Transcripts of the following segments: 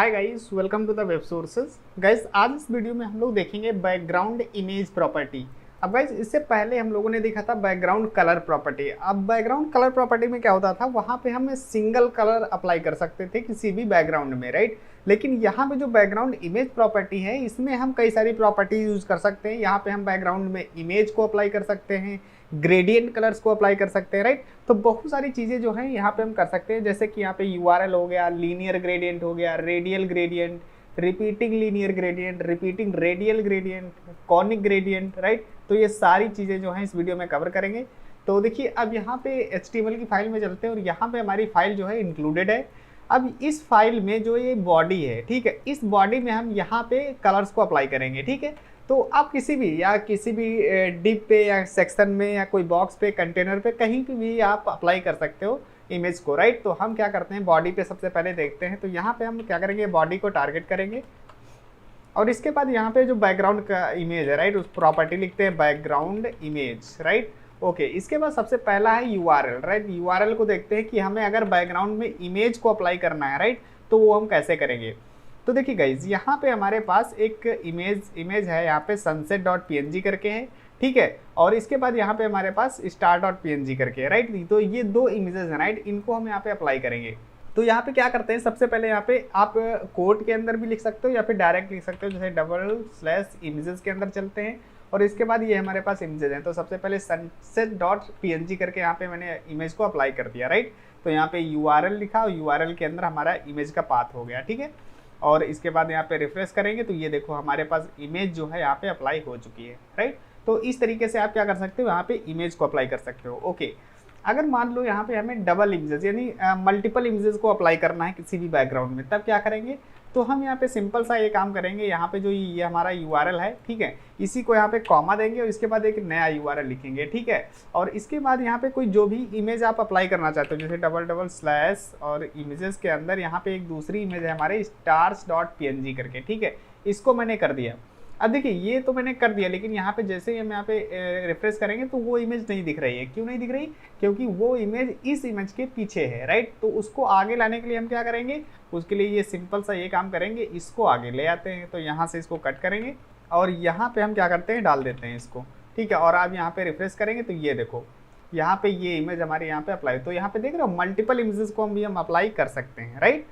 Hi guys, welcome to the web sources. Guys, आज इस video में हम लोग देखेंगे बैकग्राउंड इमेज प्रॉपर्टी। अब गाइस, इससे पहले हम लोगों ने देखा था बैकग्राउंड कलर प्रॉपर्टी। अब बैकग्राउंड कलर प्रॉपर्टी में क्या होता था, वहाँ पे हम सिंगल कलर अप्लाई कर सकते थे किसी भी बैकग्राउंड में, राइट। लेकिन यहाँ पे जो बैकग्राउंड इमेज प्रॉपर्टी है, इसमें हम कई सारी प्रॉपर्टी यूज कर सकते हैं। यहाँ पे हम बैकग्राउंड में इमेज को अप्लाई कर सकते हैं, ग्रेडियंट कलर्स को अप्लाई कर सकते हैं, राइट। तो बहुत सारी चीज़ें जो हैं यहाँ पे हम कर सकते हैं, जैसे कि यहाँ पे यूआरएल हो गया, लीनियर ग्रेडियंट हो गया, radial gradient, repeating linear gradient, repeating radial gradient, conic gradient, right. तो ये सारी चीज़ें जो हैं इस वीडियो में कवर करेंगे। तो देखिए, अब यहाँ पे HTML की फाइल में चलते हैं और यहाँ पे हमारी फाइल जो है इंक्लूडेड है। अब इस फाइल में जो ये बॉडी है, ठीक है, इस बॉडी में हम यहाँ पे कलर्स को अप्लाई करेंगे, ठीक है। तो आप किसी भी डिप पे या सेक्शन में या कोई बॉक्स पे, कंटेनर पे, कहीं पे भी आप अप्लाई कर सकते हो इमेज को, राइट। तो हम क्या करते हैं, बॉडी पे सबसे पहले देखते हैं। तो यहाँ पे हम क्या करेंगे, बॉडी को टारगेट करेंगे और इसके बाद यहाँ पे जो बैकग्राउंड का इमेज है, राइट, उस प्रॉपर्टी लिखते हैं बैकग्राउंड इमेज, राइट। ओके, इसके बाद सबसे पहला है यूआरएल, राइट। यूआरएल को देखते हैं कि हमें अगर बैकग्राउंड में इमेज को अप्लाई करना है, राइट, तो वो हम कैसे करेंगे। तो देखिए गाइज, यहाँ पे हमारे पास एक इमेज है, यहाँ पे sunset.png करके है, ठीक है। और इसके बाद यहाँ पे हमारे पास star.png करके है, राइट। तो ये दो इमेजेस हैं, राइट, इनको हम यहाँ पे अप्लाई करेंगे। तो यहाँ पे क्या करते हैं, सबसे पहले यहाँ पे आप कोड के अंदर भी लिख सकते हो या फिर डायरेक्ट लिख सकते हो, जैसे /images के अंदर चलते हैं और इसके बाद ये हमारे पास इमेजेस हैं। तो सबसे पहले sunset.png करके यहाँ पे मैंने इमेज को अप्लाई कर दिया, राइट। तो यहाँ पे URL लिखा और URL के अंदर हमारा इमेज का पाथ हो गया, ठीक है। और इसके बाद यहाँ पे रिफ्रेश करेंगे तो ये देखो हमारे पास इमेज जो है यहाँ पे अप्लाई हो चुकी है, राइट। तो इस तरीके से आप क्या कर सकते हो, यहाँ पे इमेज को अप्लाई कर सकते हो। ओके, अगर मान लो यहाँ पे हमें डबल इमेजेस यानी मल्टीपल इमेजेस को अप्लाई करना है किसी भी बैकग्राउंड में, तब क्या करेंगे, तो हम यहाँ पे सिंपल सा ये काम करेंगे। यहाँ पे जो ये हमारा यूआरएल है, ठीक है, इसी को यहाँ पे कॉमा देंगे और इसके बाद एक नया यूआरएल लिखेंगे, ठीक है। और इसके बाद यहाँ पे कोई जो भी इमेज आप अप्लाई करना चाहते हो, जैसे // और इमेजेस के अंदर यहाँ पे एक दूसरी इमेज है हमारे stars.png करके, ठीक है, इसको मैंने कर दिया। अब देखिए, ये तो मैंने कर दिया, लेकिन यहाँ पे जैसे ही हम यहाँ पे रिफ्रेश करेंगे तो वो इमेज नहीं दिख रही है। क्यों नहीं दिख रही, क्योंकि वो इमेज इस इमेज के पीछे है, राइट। तो उसको आगे लाने के लिए हम क्या करेंगे, उसके लिए ये सिंपल सा ये काम करेंगे, इसको आगे ले आते हैं। तो यहाँ से इसको कट करेंगे और यहाँ पे हम क्या करते हैं, डाल देते हैं इसको, ठीक है। और आप यहाँ पे रिफ्रेश करेंगे तो ये देखो यहाँ पे ये इमेज हमारे यहाँ पे अप्लाई। तो यहाँ पे देख रहे हो, मल्टीपल इमेजेस को हम अप्लाई कर सकते हैं, राइट।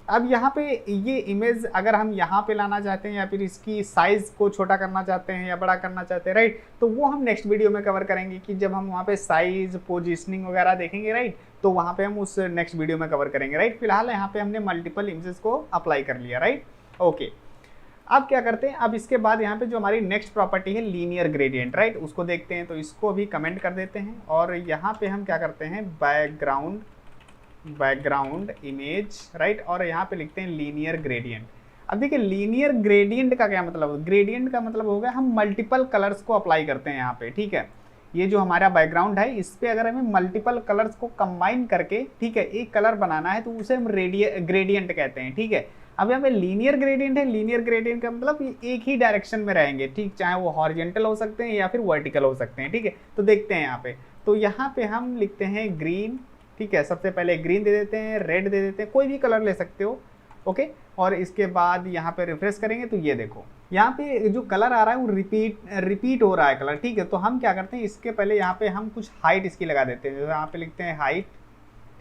अब यहाँ पे ये इमेज अगर हम यहाँ पे लाना चाहते हैं या फिर इसकी साइज को छोटा करना चाहते हैं या बड़ा करना चाहते हैं, राइट, तो वो हम नेक्स्ट वीडियो में कवर करेंगे कि जब हम वहाँ पे साइज, पोजिशनिंग वगैरह देखेंगे, राइट, तो वहाँ पे हम उस नेक्स्ट वीडियो में कवर करेंगे, राइट। फिलहाल यहाँ पे हमने मल्टीपल इमेजेस को अप्लाई कर लिया, राइट। ओके, अब क्या करते हैं, अब इसके बाद यहाँ पे जो हमारी नेक्स्ट प्रॉपर्टी है लीनियर ग्रेडियंट, राइट, उसको देखते हैं। तो इसको भी कमेंट कर देते हैं और यहाँ पे हम क्या करते हैं, बैकग्राउंड इमेज, राइट, और यहाँ पे लिखते हैं लीनियर ग्रेडियंट। अब देखिए, लीनियर ग्रेडियंट का क्या मतलब, ग्रेडियंट का मतलब हो गया हम मल्टीपल कलर्स को अप्लाई करते हैं यहाँ पे, ठीक है। ये जो हमारा बैकग्राउंड है, इस पे अगर हमें मल्टीपल कलर्स को कंबाइन करके, ठीक है, एक कलर बनाना है तो उसे हम ग्रेडियंट कहते हैं, ठीक है। अब यहाँ पे लीनियर ग्रेडियंट है, लीनियर ग्रेडियंट का मतलब ये एक ही डायरेक्शन में रहेंगे, ठीक, चाहे वो हॉरिजॉन्टल हो सकते हैं या फिर वर्टिकल हो सकते हैं, ठीक है। तो देखते हैं यहाँ पे, तो यहाँ पे हम लिखते हैं ग्रीन, ठीक है। सबसे पहले ग्रीन दे देते हैं, रेड दे देते हैं, कोई भी कलर ले सकते हो, ओके। और इसके बाद यहाँ पे रिफ्रेश करेंगे तो ये देखो यहाँ पे जो कलर आ रहा है वो रिपीट हो रहा है कलर, ठीक है। तो हम क्या करते हैं, इसके पहले यहाँ पे हम कुछ हाइट इसकी लगा देते हैं। यहाँ पे लिखते हैं हाइट,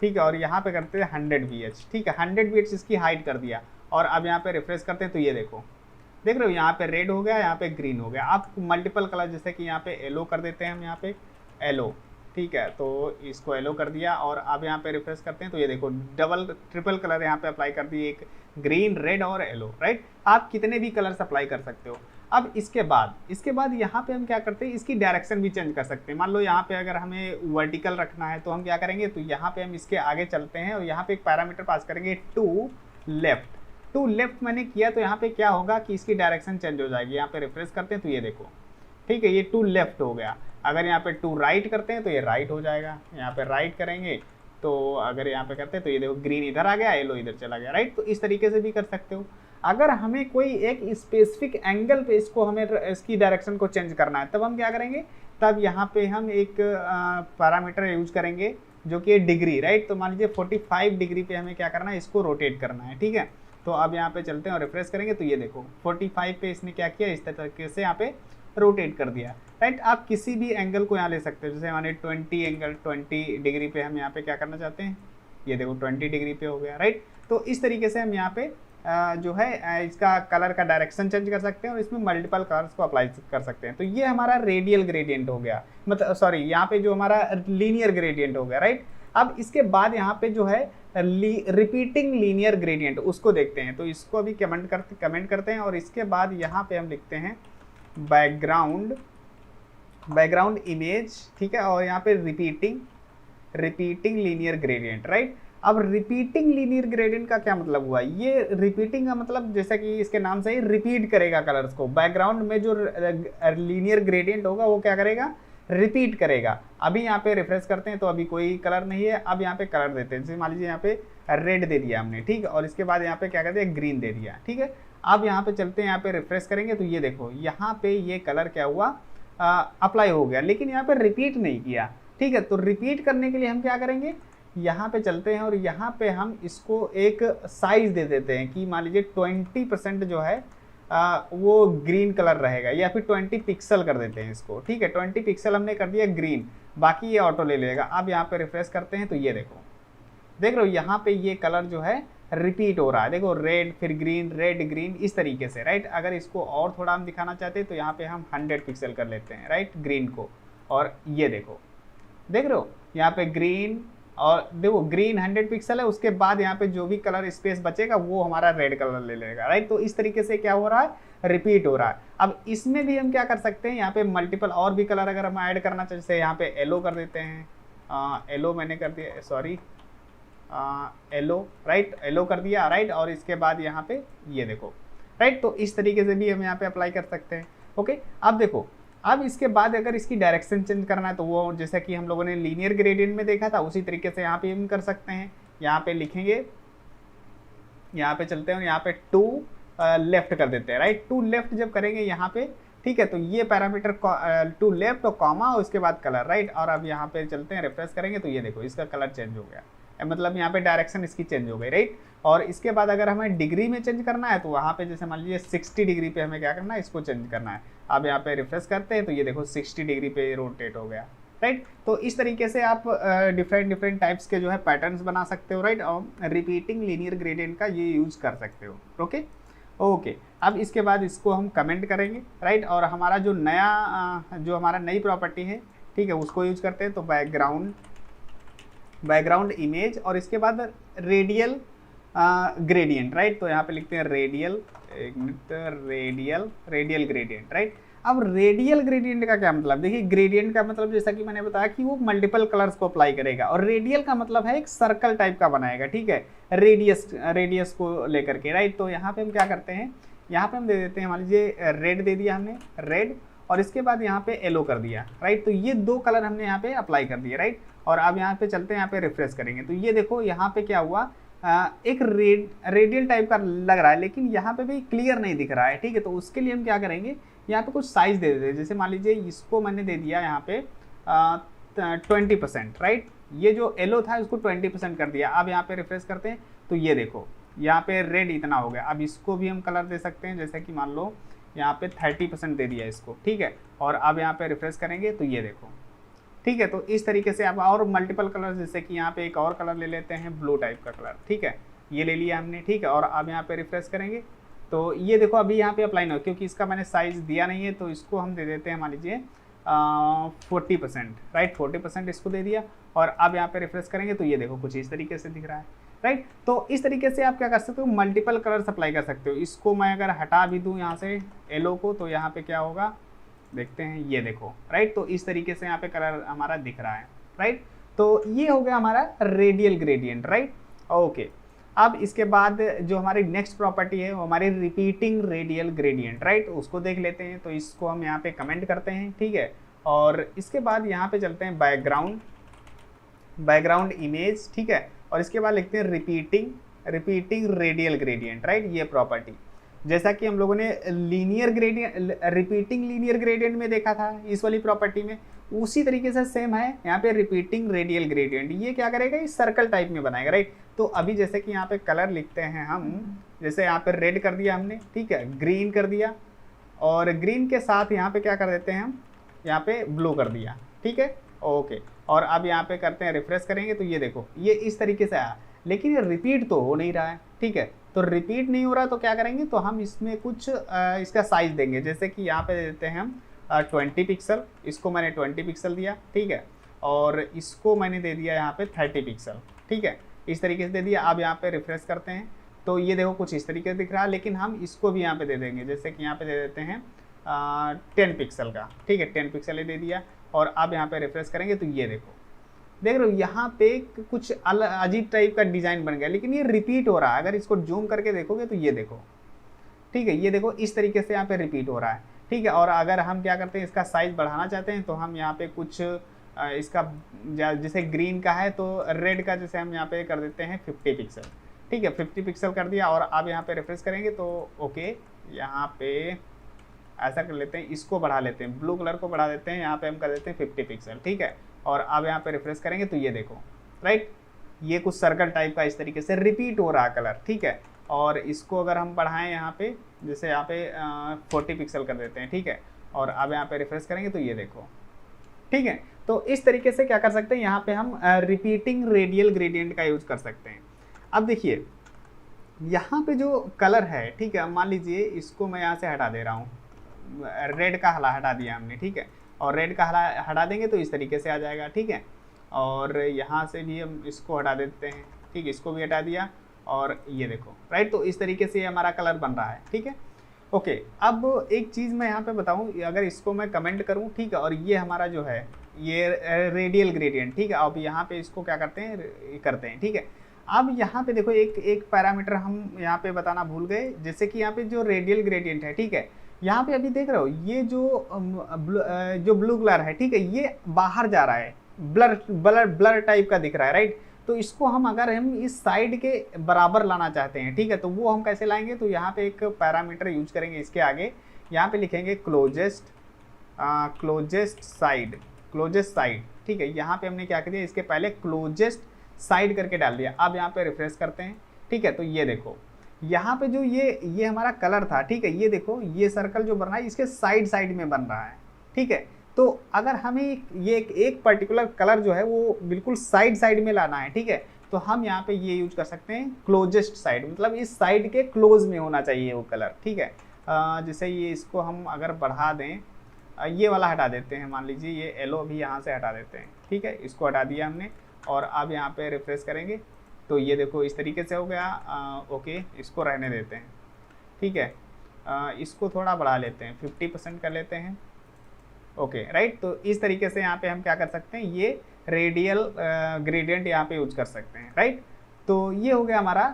ठीक है, और यहाँ पे करते हैं 100 VH, ठीक है, 100 VH इसकी हाइट कर दिया। और अब यहाँ पे रिफ्रेश करते हैं तो ये देखो, देख रहे हो, यहाँ पे रेड हो गया, यहाँ पे ग्रीन हो गया। आप मल्टीपल कलर, जैसे कि यहाँ पे येलो कर देते हैं हम, यहाँ पे येलो, ठीक है, तो इसको येलो कर दिया। और अब यहाँ पे रिफ्रेश करते हैं तो ये देखो ट्रिपल कलर यहाँ पे अप्लाई कर दिए, एक ग्रीन, रेड और येलो, राइट। आप कितने भी कलर्स अप्लाई कर सकते हो। अब इसके बाद यहाँ पे हम क्या करते हैं, इसकी डायरेक्शन भी चेंज कर सकते हैं। मान लो यहाँ पे अगर हमें वर्टिकल रखना है तो हम क्या करेंगे, तो यहाँ पे हम इसके आगे चलते हैं और यहाँ पे एक पैरामीटर पास करेंगे टू लेफ्ट मैंने किया तो यहाँ पे क्या होगा कि इसकी डायरेक्शन चेंज हो जाएगी। यहाँ पे रिफ्रेश करते हैं तो ये देखो, ठीक है, ये टू लेफ्ट हो गया। अगर यहाँ पे टू राइट करते हैं तो ये राइट हो जाएगा। यहाँ पे राइट करेंगे तो अगर यहाँ पे करते हैं तो ये देखो ग्रीन इधर आ गया, येलो इधर चला गया, राइट। तो इस तरीके से भी कर सकते हो। अगर हमें कोई एक स्पेसिफिक एंगल पे इसको हमें इसकी डायरेक्शन को चेंज करना है, तब हम क्या करेंगे, तब यहाँ पे हम एक पैरामीटर यूज करेंगे जो कि डिग्री, राइट। तो मान लीजिए 45 डिग्री पे हमें क्या करना है, इसको रोटेट करना है, ठीक है। तो अब यहाँ पे चलते हैं और रिफ्रेश करेंगे तो ये देखो 45 पे इसने क्या किया, इस तरीके से यहाँ पे रोटेट कर दिया, राइट। आप किसी भी एंगल को यहाँ ले सकते हो, जैसे हमारे 20 डिग्री पे हम यहाँ पे क्या करना चाहते हैं, ये देखो 20 डिग्री पे हो गया, राइट। तो इस तरीके से हम यहाँ पे जो है इसका कलर का डायरेक्शन चेंज कर सकते हैं और इसमें मल्टीपल कलर्स को अप्लाई कर सकते हैं। तो ये हमारा रेडियल ग्रेडियंट हो गया, मतलब सॉरी यहाँ पे जो हमारा लीनियर ग्रेडियंट हो गया, राइट। अब इसके बाद यहाँ पे जो है रिपीटिंग लीनियर ग्रेडियंट उसको देखते हैं। तो इसको अभी कमेंट करते हैं और इसके बाद यहाँ पे हम लिखते हैं बैकग्राउंड इमेज, ठीक है, और यहाँ पे रिपीटिंग लीनियर ग्रेडियंट, राइट। अब रिपीटिंग लीनियर ग्रेडियंट का क्या मतलब हुआ, ये रिपीटिंग का मतलब जैसा कि इसके नाम से ही रिपीट करेगा कलर्स को। बैकग्राउंड में जो लीनियर ग्रेडियंट होगा वो क्या करेगा, रिपीट करेगा। अभी यहाँ पे रिफ्रेश करते हैं तो अभी कोई कलर नहीं है। अब यहाँ पे कलर देते हैं, जैसे मान लीजिए यहाँ पे रेड दे दिया हमने, ठीक है, और इसके बाद यहाँ पे क्या करते हैं, ग्रीन दे दिया, ठीक है। अब यहाँ पे चलते हैं, यहाँ पे रिफ्रेश करेंगे तो ये देखो यहाँ पे ये कलर क्या हुआ, अप्लाई हो गया, लेकिन यहाँ पे रिपीट नहीं किया, ठीक है। तो रिपीट करने के लिए हम क्या करेंगे, यहाँ पे चलते हैं और यहाँ पे हम इसको एक साइज दे देते हैं कि मान लीजिए 20% जो है वो ग्रीन कलर रहेगा, या फिर 20 पिक्सल कर देते हैं इसको, ठीक है। 20 पिक्सल हमने कर दिया ग्रीन, बाकी ये ऑटो ले लेगा। अब यहाँ पे रिफ्रेश करते हैं तो ये देखो, देख रहे हो यहाँ पे ये कलर जो है रिपीट हो रहा है, देखो रेड फिर ग्रीन, रेड ग्रीन, इस तरीके से, राइट। अगर इसको और थोड़ा हम दिखाना चाहते हैं तो यहाँ पे हम 100 पिक्सल कर लेते हैं, राइट, ग्रीन को, और ये देखो, देख रहे हो यहाँ पे ग्रीन, और देखो ग्रीन 100 पिक्सल है, उसके बाद यहाँ पे जो भी कलर स्पेस बचेगा वो हमारा रेड कलर ले लेगा, राइट। तो इस तरीके से क्या हो रहा है, रिपीट हो रहा है। अब इसमें भी हम क्या कर सकते हैं, यहाँ पे मल्टीपल और भी कलर अगर हम ऐड करना चाहते हैं, यहाँ पे येलो कर देते हैं, येलो मैंने कर दिया, सॉरी येलो, राइट, येलो कर दिया, राइट। और इसके बाद यहाँ पे ये देखो, राइट। तो इस तरीके से भी हम यहाँ पे अप्लाई कर सकते हैं, ओके। अब देखो, अब इसके बाद अगर इसकी डायरेक्शन चेंज करना है तो वो जैसा कि हम लोगों ने लीनियर ग्रेडियंट में देखा था उसी तरीके से यहाँ पे हम कर सकते हैं। यहाँ पे लिखेंगे, यहाँ पे चलते हैं और यहाँ पे टू लेफ्ट कर देते हैं, राइट। टू लेफ्ट जब करेंगे यहाँ पे, ठीक है, तो ये पैरामीटर टू लेफ्ट और कॉमा और उसके बाद कलर, राइट। और अब यहाँ पे चलते हैं, रिफ्रेश करेंगे तो ये देखो इसका कलर चेंज हो गया, मतलब यहाँ पे डायरेक्शन इसकी चेंज हो गई, राइट। और इसके बाद अगर हमें डिग्री में चेंज करना है तो वहाँ पे जैसे मान लीजिए 60 डिग्री पे हमें क्या करना है, इसको चेंज करना है। अब यहाँ पे रिफ्रेश करते हैं तो ये देखो 60 डिग्री पे रोटेट हो गया, राइट। तो इस तरीके से आप डिफरेंट टाइप्स के जो है पैटर्न्स बना सकते हो, राइट। और रिपीटिंग लीनियर ग्रेडियंट का ये यूज कर सकते हो, ओके। अब इसके बाद इसको हम कमेंट करेंगे, राइट। और हमारा जो नया जो हमारा नई प्रॉपर्टी है, ठीक है, उसको यूज करते हैं। तो बैकग्राउंड इमेज और इसके बाद रेडियल ग्रेडियंट, राइट। तो यहाँ पे लिखते हैं रेडियल ग्रेडियंट, राइट। अब रेडियल ग्रेडियंट का क्या मतलब, देखिए ग्रेडियंट का मतलब जैसा कि मैंने बताया कि वो मल्टीपल कलर्स को अप्लाई करेगा, और रेडियल का मतलब है एक सर्कल टाइप का बनाएगा, ठीक है, रेडियस को लेकर के, राइट। तो यहाँ पे हम क्या करते हैं, यहाँ पे हम दे देते हैं, मान लीजिए रेड दे दिया हमने, रेड, और इसके बाद यहाँ पे येलो कर दिया, राइट। तो ये दो कलर हमने यहाँ पे अप्लाई कर दिए, राइट। और अब यहाँ पे चलते हैं, यहाँ पे रिफ्रेश करेंगे तो ये देखो यहाँ पे क्या हुआ, एक रेडियल टाइप का लग रहा है, लेकिन यहाँ पे भी क्लियर नहीं दिख रहा है, ठीक है। तो उसके लिए हम क्या करेंगे, यहाँ पे कुछ साइज दे देते हैं, जैसे मान लीजिए इसको मैंने दे दिया यहाँ पे 20%, राइट। ये जो येलो था उसको 20% कर दिया। अब यहाँ पे रिफ्रेश करते हैं तो ये देखो यहाँ पे रेड इतना हो गया। अब इसको भी हम कलर दे सकते हैं, जैसे कि मान लो यहाँ पे 30% दे दिया इसको, ठीक है। और अब यहाँ पे रिफ्रेश करेंगे तो ये देखो, ठीक है। तो इस तरीके से आप और मल्टीपल कलर, जैसे कि यहाँ पे एक और कलर ले लेते हैं, ब्लू टाइप का कलर, ठीक है, ये ले लिया हमने, ठीक है। और अब यहाँ पे रिफ्रेश करेंगे तो ये देखो अभी यहाँ पे अप्लाई ना हो, क्योंकि इसका मैंने साइज दिया नहीं है, तो इसको हम दे देते हैं मान लीजिए 40%, राइट, 40% इसको दे दिया। और अब यहाँ पे रिफ्रेश करेंगे तो ये देखो कुछ इस तरीके से दिख रहा है, राइट। तो इस तरीके से आप क्या कर सकते हो, मल्टीपल कलर्स अप्लाई कर सकते हो। इसको मैं अगर हटा भी दूँ यहाँ से येलो को, तो यहाँ पे क्या होगा देखते हैं, ये देखो, राइट। तो इस तरीके से यहाँ पे कलर हमारा दिख रहा है, राइट। तो ये हो गया हमारा रेडियल ग्रेडियंट, राइट, ओके। अब इसके बाद जो हमारी नेक्स्ट प्रॉपर्टी है वो हमारी रिपीटिंग रेडियल ग्रेडियंट, राइट, उसको देख लेते हैं। तो इसको हम यहाँ पे कमेंट करते हैं, ठीक है। और इसके बाद यहाँ पे चलते हैं बैकग्राउंड इमेज, ठीक है। और इसके बाद लिखते हैं रिपीटिंग रेडियल ग्रेडियंट, राइट, ये प्रॉपर्टी जैसा कि हम लोगों ने रिपीटिंग लीनियर ग्रेडियंट में देखा था इस वाली प्रॉपर्टी में, उसी तरीके से सेम है यहाँ पे रिपीटिंग रेडियल ग्रेडियंट। ये क्या करेगा, इस सर्कल टाइप में बनाएगा, राइट। तो अभी जैसे कि यहाँ पे कलर लिखते हैं हम, जैसे यहाँ पे रेड कर दिया हमने, ठीक है, ग्रीन कर दिया, और ग्रीन के साथ यहाँ पे क्या कर देते हैं हम, यहाँ पे ब्लू कर दिया, ठीक है, ओके। और अब यहाँ पे करते हैं, रिफ्रेश करेंगे तो ये देखो ये इस तरीके से आया, लेकिन ये रिपीट तो हो नहीं रहा है, ठीक है। तो रिपीट नहीं हो रहा तो क्या करेंगे, तो हम इसमें कुछ इसका साइज देंगे, जैसे कि यहाँ पे देते हैं हम 20 पिक्सल, इसको मैंने 20 पिक्सल दिया, ठीक है, और इसको मैंने दे दिया यहाँ पे 30 पिक्सल, ठीक है, इस तरीके से दे दिया। अब यहाँ पे रिफ्रेश करते हैं तो ये देखो कुछ इस तरीके से दिख रहा है, लेकिन हम इसको भी यहाँ पे दे देंगे, जैसे कि यहाँ पे दे देते हैं 10 पिक्सल का, ठीक है, 10 पिक्सल ही दे दिया। और अब यहाँ पे रिफ्रेश करेंगे तो ये देखो, देख रहे हो यहाँ पे कुछ अजीब टाइप का डिजाइन बन गया, लेकिन ये रिपीट हो रहा है। अगर इसको जूम करके देखोगे तो ये देखो, ठीक है, ये देखो इस तरीके से यहाँ पे रिपीट हो रहा है, ठीक है। और अगर हम क्या करते हैं, इसका साइज बढ़ाना चाहते हैं तो हम यहाँ पे कुछ इसका, जैसे ग्रीन का है तो रेड का जैसे हम यहाँ पे कर देते हैं 50 पिक्सल, ठीक है, 50 पिक्सल कर दिया। और अब यहाँ पे रिफ्रेश करेंगे तो ओके, यहाँ पे ऐसा कर लेते हैं, इसको बढ़ा लेते हैं, ब्लू कलर को बढ़ा देते हैं, यहाँ पे हम कर देते हैं 50 पिक्सल, ठीक है। और अब यहाँ पे रिफ्रेश करेंगे तो ये देखो, राइट, ये कुछ सर्कल टाइप का इस तरीके से रिपीट हो रहा कलर, ठीक है। और इसको अगर हम बढ़ाएं यहाँ पे, जैसे यहाँ पे 40 पिक्सल कर देते हैं, ठीक है। और अब यहाँ पे रिफ्रेश करेंगे तो ये देखो, ठीक है। तो इस तरीके से क्या कर सकते हैं, यहाँ पे हम रिपीटिंग रेडियल ग्रेडियंट का यूज कर सकते हैं। अब देखिए यहाँ पे जो कलर है, ठीक है, मान लीजिए इसको मैं यहाँ से हटा दे रहा हूँ, रेड का हटा दिया हमने, ठीक है, और रेड का हटा देंगे तो इस तरीके से आ जाएगा, ठीक है। और यहाँ से भी हम इसको हटा देते हैं, ठीक है, इसको भी हटा दिया, और ये देखो, राइट, तो इस तरीके से हमारा कलर बन रहा है, ठीक है, ओके। अब एक चीज़ मैं यहाँ पे बताऊँ, अगर इसको मैं कमेंट करूँ, ठीक है, और ये हमारा जो है ये रेडियल ग्रेडियंट, ठीक है, अब यहाँ पे इसको क्या करते हैं, ठीक है। अब यहाँ पे देखो एक पैरामीटर हम यहाँ पे बताना भूल गए, जैसे कि यहाँ पे जो रेडियल ग्रेडियंट है, ठीक है, यहाँ पे अभी देख रहे हो ये जो ब्लू कलर है, ठीक है, ये बाहर जा रहा है, ब्लर टाइप का दिख रहा है, राइट। तो इसको हम अगर हम इस साइड के बराबर लाना चाहते हैं, ठीक है, तो वो हम कैसे लाएंगे, तो यहाँ पे एक पैरामीटर यूज करेंगे, इसके आगे यहाँ पे लिखेंगे क्लोजेस्ट साइड, ठीक है। यहाँ पे हमने क्या कर दिया, इसके पहले क्लोजेस्ट साइड करके डाल दिया। अब यहाँ पे रिफ्रेश करते हैं, ठीक है, तो ये देखो यहाँ पे जो ये हमारा कलर था, ठीक है, ये देखो ये सर्कल जो बन रहा है इसके साइड में बन रहा है, ठीक है। तो अगर हमें ये एक पर्टिकुलर कलर जो है वो बिल्कुल साइड में लाना है, ठीक है, तो हम यहाँ पे ये यूज कर सकते हैं क्लोजेस्ट साइड, मतलब इस साइड के क्लोज में होना चाहिए वो कलर, ठीक है। जैसे ये इसको हम अगर बढ़ा दें, ये वाला हटा देते हैं, मान लीजिए ये येलो भी यहाँ से हटा देते हैं, ठीक है, इसको हटा दिया हमने। और अब यहाँ पे रिफ्रेश करेंगे तो ये देखो इस तरीके से हो गया, ओके, इसको रहने देते हैं, ठीक है। इसको थोड़ा बढ़ा लेते हैं, 50% कर लेते हैं, ओके, राइट। तो इस तरीके से यहाँ पे हम क्या कर सकते हैं, ये रेडियल ग्रेडियंट यहाँ पे यूज कर सकते हैं, राइट। तो ये हो गया हमारा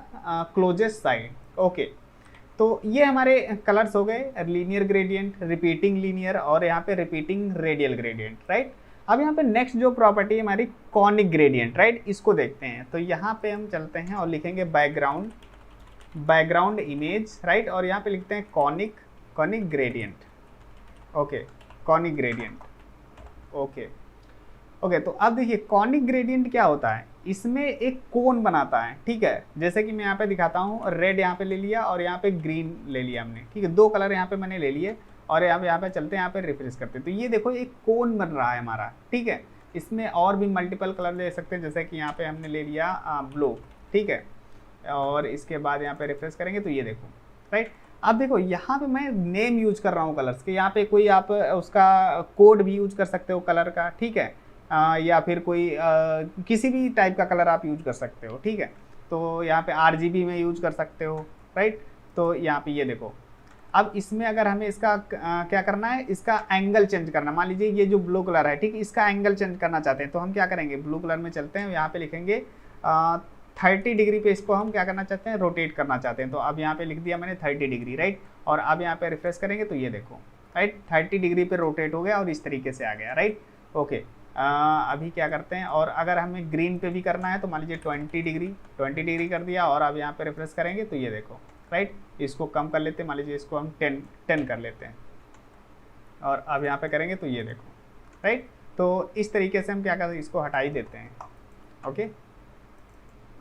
क्लोजेस्ट साइड, ओके। तो ये हमारे कलर्स हो गए, लीनियर ग्रेडियंट, रिपीटिंग लीनियर, और यहाँ पे रिपीटिंग रेडियल ग्रेडियंट, राइट। अब यहाँ पे नेक्स्ट जो प्रॉपर्टी है हमारी कॉनिक ग्रेडियंट, राइट, इसको देखते हैं। तो यहाँ पे हम चलते हैं और लिखेंगे बैकग्राउंड इमेज, राइट, और यहाँ पे लिखते हैं conic gradient, okay, conic gradient, okay. तो अब देखिए कॉनिक ग्रेडियंट क्या होता है, इसमें एक कोन बनाता है, ठीक है। जैसे कि मैं यहाँ पे दिखाता हूँ, रेड यहाँ पे ले लिया और यहाँ पे ग्रीन ले लिया हमने, ठीक है, दो कलर यहाँ पे मैंने ले लिए। और यहाँ पे चलते हैं, यहाँ पे रिफ्रेश करते हैं तो ये देखो एक कोन बन रहा है हमारा, ठीक है। इसमें और भी मल्टीपल कलर ले सकते हैं, जैसे कि यहाँ पे हमने ले लिया ब्लू, ठीक है, और इसके बाद यहाँ पे रिफ्रेश करेंगे तो ये देखो, राइट। अब देखो यहाँ पे मैं नेम यूज कर रहा हूँ कलर्स के, यहाँ पे कोई आप उसका कोड भी यूज कर सकते हो कलर का, ठीक है, या फिर कोई किसी भी टाइप का कलर आप यूज कर सकते हो, ठीक है। तो यहाँ पे RGB में यूज कर सकते हो, राइट। तो यहाँ पे ये देखो, अब इसमें अगर हमें इसका क्या करना है, इसका एंगल चेंज करना, मान लीजिए ये जो ब्लू कलर है, ठीक, इसका एंगल चेंज करना चाहते हैं तो हम क्या करेंगे, ब्लू कलर में चलते हैं, यहाँ पे लिखेंगे 30 डिग्री पे इसको हम क्या करना चाहते हैं, रोटेट करना चाहते हैं। तो अब यहाँ पे लिख दिया मैंने 30 डिग्री, राइट। और अब यहाँ पे रिफ्रेश करेंगे तो ये देखो, राइट, 30 डिग्री पे रोटेट हो गया और इस तरीके से आ गया, राइट, ओके। अभी क्या करते हैं, और अगर हमें ग्रीन पे भी करना है तो मान लीजिए 20 डिग्री कर दिया, और अब यहाँ पे रिफ्रेश करेंगे तो ये देखो, राइट। इसको कम कर लेते हैं, मान लीजिए इसको हम 10 कर लेते हैं, और अब यहाँ पे करेंगे तो ये देखो, राइट। तो इस तरीके से हम क्या करते हैं, इसको हटा ही देते हैं, ओके,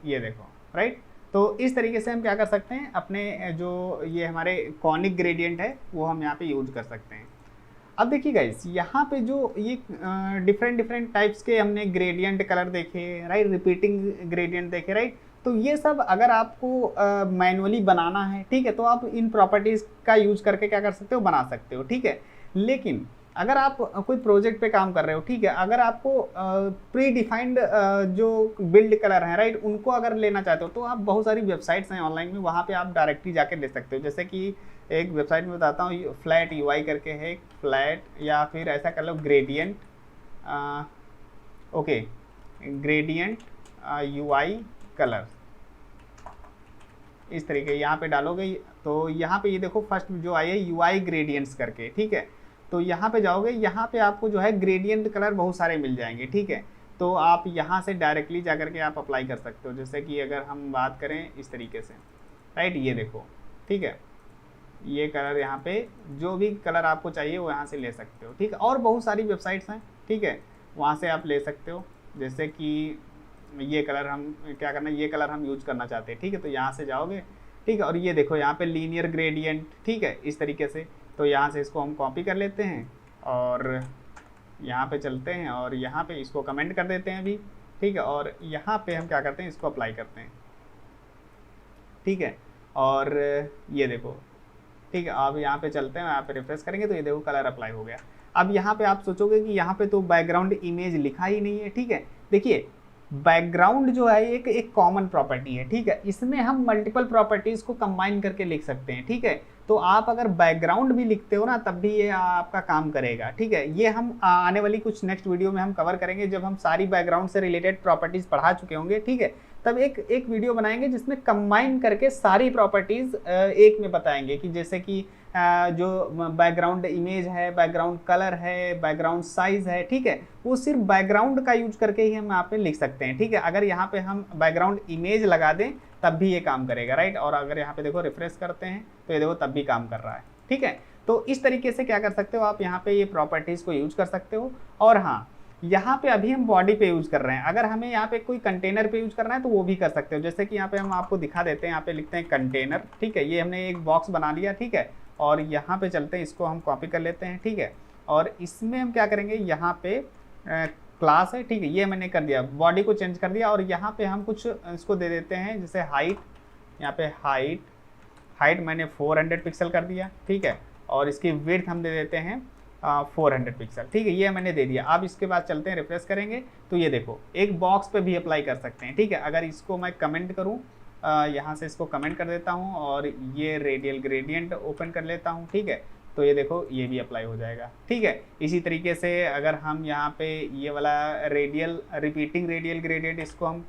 ये देखो, राइट। तो इस तरीके से हम क्या कर सकते हैं, अपने जो ये हमारे कॉनिक ग्रेडियंट है वो हम यहाँ पे यूज कर सकते हैं। अब देखिए गाइस, यहाँ पे जो ये डिफरेंट डिफरेंट टाइप्स के हमने ग्रेडियंट कलर देखे, राइट, रिपीटिंग ग्रेडियंट देखे, राइट। तो ये सब अगर आपको मैनुअली बनाना है, ठीक है, तो आप इन प्रॉपर्टीज़ का यूज करके क्या कर सकते हो, बना सकते हो, ठीक है। लेकिन अगर आप कोई प्रोजेक्ट पे काम कर रहे हो, ठीक है, अगर आपको प्री डिफाइंड जो बिल्ड कलर हैं, राइट, उनको अगर लेना चाहते हो तो आप बहुत सारी वेबसाइट्स हैं ऑनलाइन में, वहाँ पे आप डायरेक्टली जाके ले सकते हो। जैसे कि एक वेबसाइट में बताता हूँ, फ्लैट यूआई करके है, फ्लैट, या फिर ऐसा कर लो gradient, okay, gradient UI colour, इस तरीके यहाँ पे डालोगे तो यहाँ पे ये देखो फर्स्ट जो आई है यूआई ग्रेडियंट्स करके, ठीक है। तो यहाँ पे जाओगे, यहाँ पे आपको जो है ग्रेडियंट कलर बहुत सारे मिल जाएंगे, ठीक है। तो आप यहाँ से डायरेक्टली जा करके आप अप्लाई कर सकते हो। जैसे कि अगर हम बात करें इस तरीके से, राइट, ये देखो, ठीक है, ये कलर यहाँ पे जो भी कलर आपको चाहिए वो यहाँ से ले सकते हो, ठीक है। और बहुत सारी वेबसाइट्स हैं, ठीक है, वहाँ से आप ले सकते हो। जैसे कि ये कलर हम क्या करना है, ये कलर हम यूज करना चाहते हैं, ठीक है, तो यहाँ से जाओगे, ठीक है, और ये देखो यहाँ पे लीनियर ग्रेडियंट, ठीक है, इस तरीके से। तो यहाँ से इसको हम कॉपी कर लेते हैं और यहाँ पे चलते हैं और यहाँ पे इसको कमेंट कर देते हैं अभी, ठीक है, और यहाँ पे हम क्या करते हैं, इसको अप्लाई करते हैं, ठीक है। और ये देखो, ठीक है, अब यहाँ पे चलते हैं, यहाँ पे रिफ्रेश करेंगे तो ये देखो कलर अप्लाई हो गया। अब यहाँ पे आप सोचोगे कि यहाँ पे तो बैकग्राउंड इमेज लिखा ही नहीं है, ठीक है। देखिए, बैकग्राउंड जो है एक कॉमन प्रॉपर्टी है, ठीक है, इसमें हम मल्टीपल प्रॉपर्टीज को कंबाइन करके लिख सकते हैं, ठीक है। तो आप अगर बैकग्राउंड भी लिखते हो ना तब भी ये आपका काम करेगा, ठीक है। ये हम आने वाली कुछ नेक्स्ट वीडियो में हम कवर करेंगे, जब हम सारी बैकग्राउंड से रिलेटेड प्रॉपर्टीज पढ़ा चुके होंगे, ठीक है। तब एक वीडियो बनाएंगे जिसमें कंबाइन करके सारी प्रॉपर्टीज एक में बताएंगे, कि जैसे कि जो बैकग्राउंड इमेज है, बैकग्राउंड कलर है, बैकग्राउंड साइज है, ठीक है, वो सिर्फ बैकग्राउंड का यूज करके ही हम यहाँ पे लिख सकते हैं, ठीक है। अगर यहाँ पे हम बैकग्राउंड इमेज लगा दें तब भी ये काम करेगा, राइट। और अगर यहाँ पे देखो रिफ्रेश करते हैं तो ये देखो तब भी काम कर रहा है, ठीक है। तो इस तरीके से क्या कर सकते हो आप, यहाँ पे ये प्रॉपर्टीज को यूज कर सकते हो। और हाँ, यहाँ पे अभी हम बॉडी पे यूज कर रहे हैं, अगर हमें यहाँ पे कोई कंटेनर पे यूज करना है तो वो भी कर सकते हो। जैसे कि यहाँ पे हम आपको दिखा देते हैं, यहाँ पे लिखते हैं कंटेनर, ठीक है, ये हमने एक बॉक्स बना लिया, ठीक है। और यहाँ पे चलते हैं, इसको हम कॉपी कर लेते हैं, ठीक है। और इसमें हम क्या करेंगे, यहाँ पे क्लास है, ठीक है, ये मैंने कर दिया, बॉडी को चेंज कर दिया। और यहाँ पे हम कुछ इसको दे देते हैं, जैसे हाइट, यहाँ पे हाइट मैंने 400 पिक्सल कर दिया, ठीक है। और इसकी विड्थ हम दे देते हैं 400 पिक्सल, ठीक है, ये मैंने दे दिया। अब इसके बाद चलते हैं, रिफ्रेश करेंगे तो ये देखो एक बॉक्स पे भी अप्लाई कर सकते हैं, ठीक है। अगर इसको मैं कमेंट करूँ, यहाँ से इसको कमेंट कर देता हूँ और ये रेडियल ग्रेडियंट ओपन कर लेता हूँ, ठीक है, तो ये देखो ये भी अप्लाई हो जाएगा, ठीक है। इसी तरीके से अगर हम यहाँ पे ये वाला रिपीटिंग रेडियल ग्रेडियंट इसको हम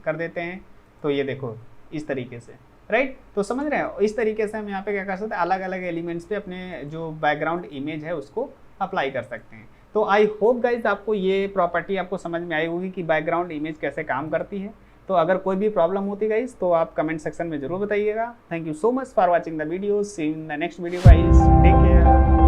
कर देते हैं तो ये देखो इस तरीके से, राइट। तो समझ रहे हो, इस तरीके से हम यहाँ पे क्या कर सकते हैं, अलग अलग एलिमेंट्स पे अपने जो बैकग्राउंड इमेज है उसको अप्लाई कर सकते हैं। तो आई होप गाइज आपको ये प्रॉपर्टी आपको समझ में आई होगी कि बैकग्राउंड इमेज कैसे काम करती है। तो अगर कोई भी प्रॉब्लम होती गाइज तो आप कमेंट सेक्शन में जरूर बताइएगा। Thank you so much for watching the video, see you in the next video guys, take care.